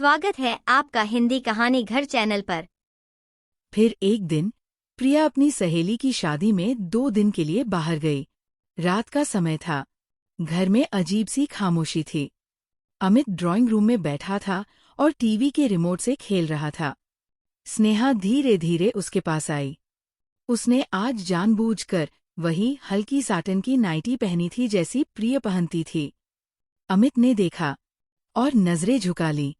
स्वागत है आपका हिंदी कहानी घर चैनल पर। फिर एक दिन प्रिया अपनी सहेली की शादी में 2 दिन के लिए बाहर गई। रात का समय था। घर में अजीब सी खामोशी थी। अमित ड्राइंग रूम में बैठा था और टीवी के रिमोट से खेल रहा था। स्नेहा धीरे धीरे उसके पास आई। उसने आज जानबूझकर वही हल्की साटन की नाइटी पहनी थी जैसी प्रिय पहनती थी। अमित ने देखा और नजरें झुका ली।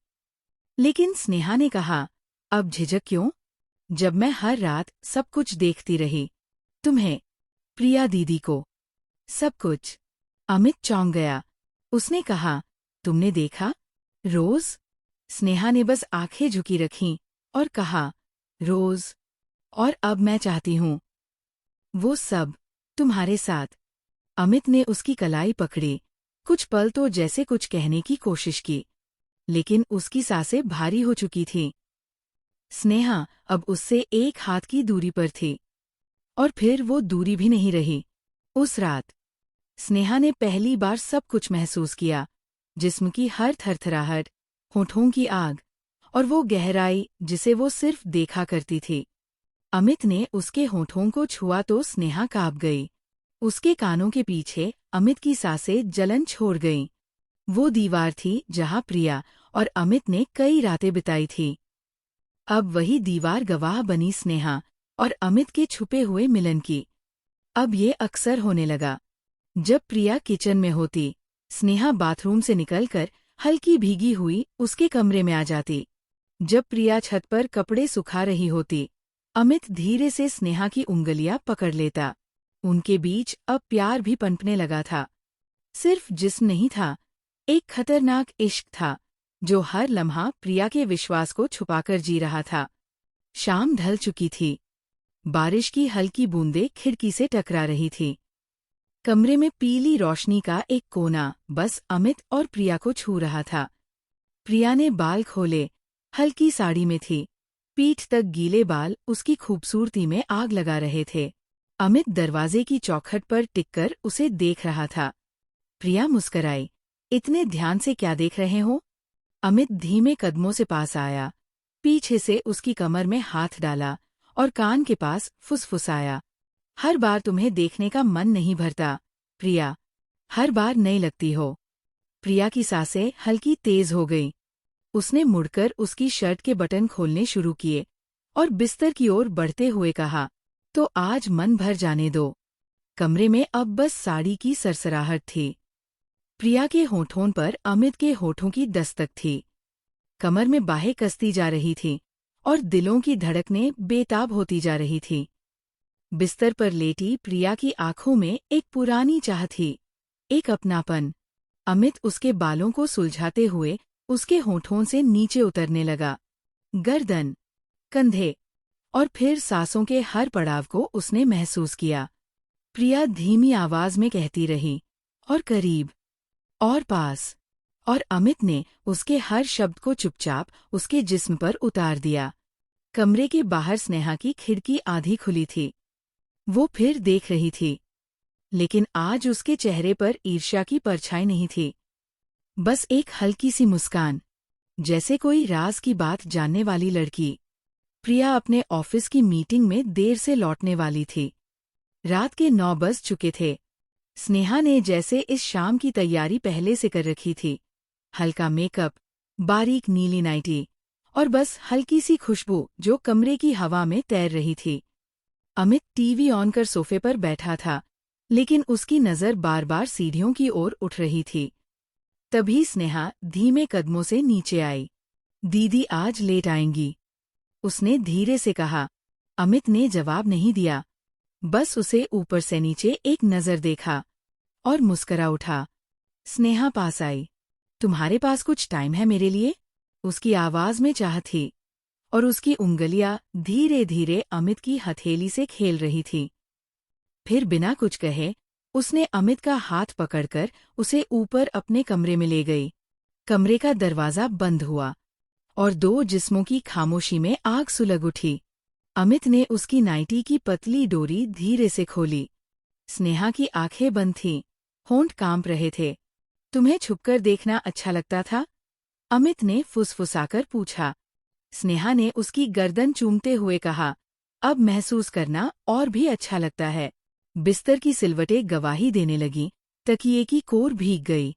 लेकिन स्नेहा ने कहा, अब झिझक क्यों, जब मैं हर रात सब कुछ देखती रही, तुम्हें, प्रिया दीदी को, सब कुछ। अमित चौंक गया। उसने कहा, तुमने देखा, रोज? स्नेहा ने बस आंखें झुकी रखीं और कहा, रोज, और अब मैं चाहती हूँ वो सब तुम्हारे साथ। अमित ने उसकी कलाई पकड़ी। कुछ पल तो जैसे कुछ कहने की कोशिश की, लेकिन उसकी सांसें भारी हो चुकी थीं। स्नेहा अब उससे एक हाथ की दूरी पर थी, और फिर वो दूरी भी नहीं रही। उस रात स्नेहा ने पहली बार सब कुछ महसूस किया, जिस्म की हर थरथराहट, होठों की आग, और वो गहराई जिसे वो सिर्फ देखा करती थी। अमित ने उसके होठों को छुआ तो स्नेहा कांप गई। उसके कानों के पीछे अमित की सांसें जलन छोड़ गईं। वो दीवार थी जहां प्रिया और अमित ने कई रातें बिताई थी। अब वही दीवार गवाह बनी स्नेहा और अमित के छुपे हुए मिलन की। अब ये अक्सर होने लगा। जब प्रिया किचन में होती, स्नेहा बाथरूम से निकलकर हल्की भीगी हुई उसके कमरे में आ जाती। जब प्रिया छत पर कपड़े सुखा रही होती, अमित धीरे से स्नेहा की उंगलियां पकड़ लेता। उनके बीच अब प्यार भी पनपने लगा था। सिर्फ जिस्म नहीं था, एक खतरनाक इश्क था जो हर लम्हा प्रिया के विश्वास को छुपाकर जी रहा था। शाम ढल चुकी थी। बारिश की हल्की बूंदें खिड़की से टकरा रही थी। कमरे में पीली रोशनी का एक कोना बस अमित और प्रिया को छू रहा था। प्रिया ने बाल खोले, हल्की साड़ी में थी। पीठ तक गीले बाल उसकी खूबसूरती में आग लगा रहे थे। अमित दरवाजे की चौखट पर टिककर उसे देख रहा था। प्रिया मुस्कराई, इतने ध्यान से क्या देख रहे हो? अमित धीमे कदमों से पास आया, पीछे से उसकी कमर में हाथ डाला और कान के पास फुसफुसाया, हर बार तुम्हें देखने का मन नहीं भरता, प्रिया, हर बार नई लगती हो। प्रिया की सांसें हल्की तेज हो गईं। उसने मुड़कर उसकी शर्ट के बटन खोलने शुरू किए और बिस्तर की ओर बढ़ते हुए कहा, तो आज मन भर जाने दो। कमरे में अब बस साड़ी की सरसराहट थी। प्रिया के होठों पर अमित के होठों की दस्तक थी। कमर में बाहें कसती जा रही थीं और दिलों की धड़कनें बेताब होती जा रही थी। बिस्तर पर लेटी प्रिया की आंखों में एक पुरानी चाह थी, एक अपनापन। अमित उसके बालों को सुलझाते हुए उसके होठों से नीचे उतरने लगा। गर्दन, कंधे, और फिर सांसों के हर पड़ाव को उसने महसूस किया। प्रिया धीमी आवाज में कहती रही, और करीब, और पास, और अमित ने उसके हर शब्द को चुपचाप उसके जिस्म पर उतार दिया। कमरे के बाहर स्नेहा की खिड़की आधी खुली थी। वो फिर देख रही थी, लेकिन आज उसके चेहरे पर ईर्ष्या की परछाई नहीं थी, बस एक हल्की सी मुस्कान, जैसे कोई राज की बात जानने वाली लड़की। प्रिया अपने ऑफिस की मीटिंग में देर से लौटने वाली थी। रात के 9 बज चुके थे। स्नेहा ने जैसे इस शाम की तैयारी पहले से कर रखी थी, हल्का मेकअप, बारीक नीली नाइटी, और बस हल्की सी खुशबू जो कमरे की हवा में तैर रही थी। अमित टीवी ऑन कर सोफे पर बैठा था, लेकिन उसकी नज़र बार बार सीढ़ियों की ओर उठ रही थी। तभी स्नेहा धीमे कदमों से नीचे आई। दीदी आज लेट आएंगी, उसने धीरे से कहा। अमित ने जवाब नहीं दिया, बस उसे ऊपर से नीचे एक नज़र देखा और मुस्करा उठा। स्नेहा पास आई। तुम्हारे पास कुछ टाइम है मेरे लिए? उसकी आवाज में चाह थी, और उसकी उंगलियां धीरे धीरे अमित की हथेली से खेल रही थी। फिर बिना कुछ कहे उसने अमित का हाथ पकड़कर उसे ऊपर अपने कमरे में ले गई। कमरे का दरवाजा बंद हुआ और 2 जिस्मों की खामोशी में आग सुलग उठी। अमित ने उसकी नाइटी की पतली डोरी धीरे से खोली। स्नेहा की आंखें बंद थीं, होंठ कांप रहे थे। तुम्हें छुपकर देखना अच्छा लगता था? अमित ने फुसफुसाकर पूछा। स्नेहा ने उसकी गर्दन चूमते हुए कहा, अब महसूस करना और भी अच्छा लगता है। बिस्तर की सिलवटें गवाही देने लगीं, तकिए की कोर भीग गई।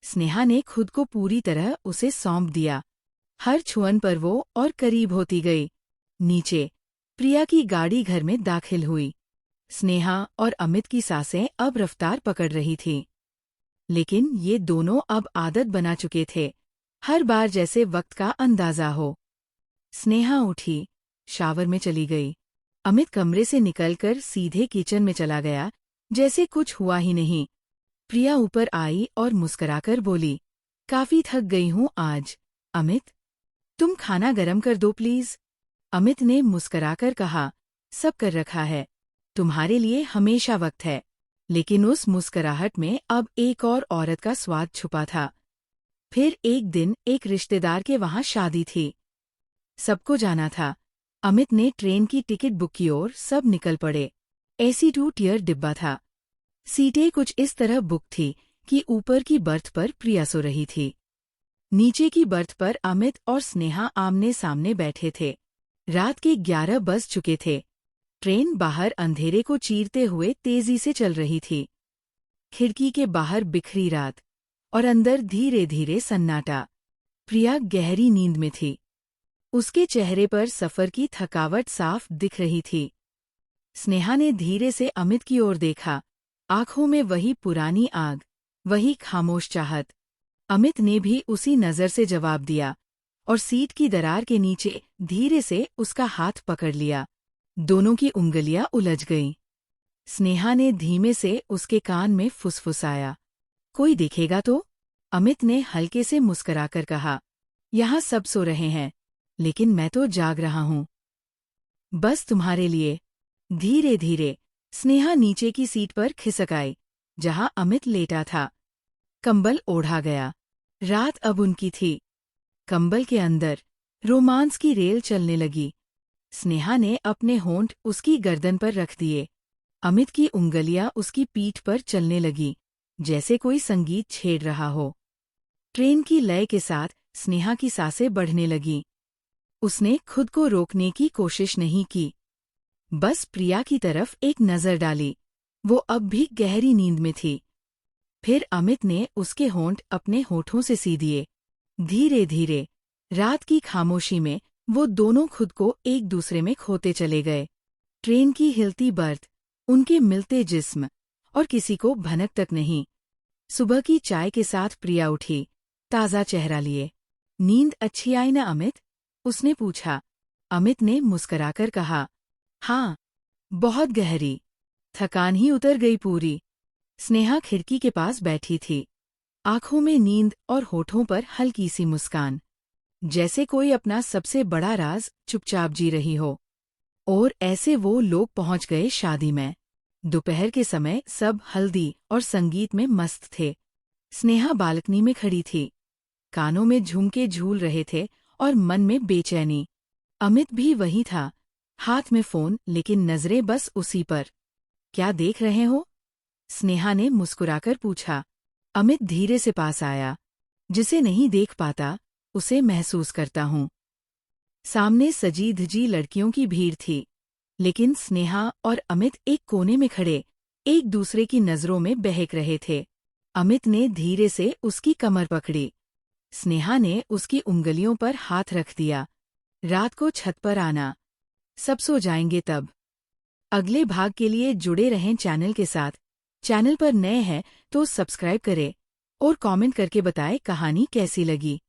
स्नेहा ने खुद को पूरी तरह उसे सौंप दिया। हर छुअन पर वो और करीब होती गई। नीचे प्रिया की गाड़ी घर में दाखिल हुई। स्नेहा और अमित की सांसें अब रफ्तार पकड़ रही थीं। लेकिन ये दोनों अब आदत बना चुके थे, हर बार जैसे वक्त का अंदाजा हो। स्नेहा उठी, शावर में चली गई। अमित कमरे से निकलकर सीधे किचन में चला गया, जैसे कुछ हुआ ही नहीं। प्रिया ऊपर आई और मुस्कुराकर बोली, काफी थक गई हूं आज। अमित, तुम खाना गरम कर दो प्लीज। अमित ने मुस्कुराकर कहा, सब कर रखा है, तुम्हारे लिए हमेशा वक्त है। लेकिन उस मुस्कुराहट में अब एक और औरत का स्वाद छुपा था। फिर एक दिन एक रिश्तेदार के वहां शादी थी। सबको जाना था। अमित ने ट्रेन की टिकट बुक की और सब निकल पड़े। एसी 2 टियर डिब्बा था। सीटें कुछ इस तरह बुक थी कि ऊपर की बर्थ पर प्रिया सो रही थी। नीचे की बर्थ पर अमित और स्नेहा आमने सामने बैठे थे। रात के 11 बज चुके थे। ट्रेन बाहर अंधेरे को चीरते हुए तेजी से चल रही थी। खिड़की के बाहर बिखरी रात और अंदर धीरे धीरे सन्नाटा। प्रिया गहरी नींद में थी। उसके चेहरे पर सफर की थकावट साफ दिख रही थी। स्नेहा ने धीरे से अमित की ओर देखा, आंखों में वही पुरानी आग, वही खामोश चाहत। अमित ने भी उसी नजर से जवाब दिया और सीट की दरार के नीचे धीरे से उसका हाथ पकड़ लिया। दोनों की उंगलियां उलझ गईं। स्नेहा ने धीमे से उसके कान में फुसफुसाया, कोई देखेगा तो? अमित ने हल्के से मुस्कुराकर कहा, यहाँ सब सो रहे हैं, लेकिन मैं तो जाग रहा हूं। बस तुम्हारे लिए। धीरे धीरे स्नेहा नीचे की सीट पर खिसक आई, जहां अमित लेटा था। कंबल ओढ़ा गया। रात अब उनकी थी। कंबल के अंदर रोमांस की रेल चलने लगी। स्नेहा ने अपने होंठ उसकी गर्दन पर रख दिए। अमित की उंगलियां उसकी पीठ पर चलने लगी, जैसे कोई संगीत छेड़ रहा हो। ट्रेन की लय के साथ स्नेहा की सांसें बढ़ने लगीं। उसने खुद को रोकने की कोशिश नहीं की, बस प्रिया की तरफ एक नजर डाली। वो अब भी गहरी नींद में थी। फिर अमित ने उसके होंठ अपने होठों से सी दिए। धीरे धीरे रात की खामोशी में वो दोनों खुद को एक दूसरे में खोते चले गए। ट्रेन की हिलती बर्थ, उनके मिलते जिस्म, और किसी को भनक तक नहीं। सुबह की चाय के साथ प्रिया उठी, ताज़ा चेहरा लिए। नींद अच्छी आई ना अमित? उसने पूछा। अमित ने मुस्कुराकर कहा, हाँ, बहुत गहरी। थकान ही उतर गई पूरी। स्नेहा खिड़की के पास बैठी थी, आंखों में नींद और होठों पर हल्की सी मुस्कान, जैसे कोई अपना सबसे बड़ा राज चुपचाप जी रही हो। और ऐसे वो लोग पहुंच गए शादी में। दोपहर के समय सब हल्दी और संगीत में मस्त थे। स्नेहा बालकनी में खड़ी थी, कानों में झुमके झूल रहे थे और मन में बेचैनी। अमित भी वही था, हाथ में फोन, लेकिन नजरें बस उसी पर। क्या देख रहे हो? स्नेहा ने मुस्कुराकर पूछा। अमित धीरे से पास आया। जिसे नहीं देख पाता, उसे महसूस करता हूं। सामने सजी धजी लड़कियों की भीड़ थी, लेकिन स्नेहा और अमित एक कोने में खड़े, एक दूसरे की नजरों में बहक रहे थे। अमित ने धीरे से उसकी कमर पकड़ी। स्नेहा ने उसकी उंगलियों पर हाथ रख दिया। रात को छत पर आना, सब सो जाएंगे तब। अगले भाग के लिए जुड़े रहें चैनल के साथ। चैनल पर नए हैं तो सब्सक्राइब करें और कमेंट करके बताएं कहानी कैसी लगी।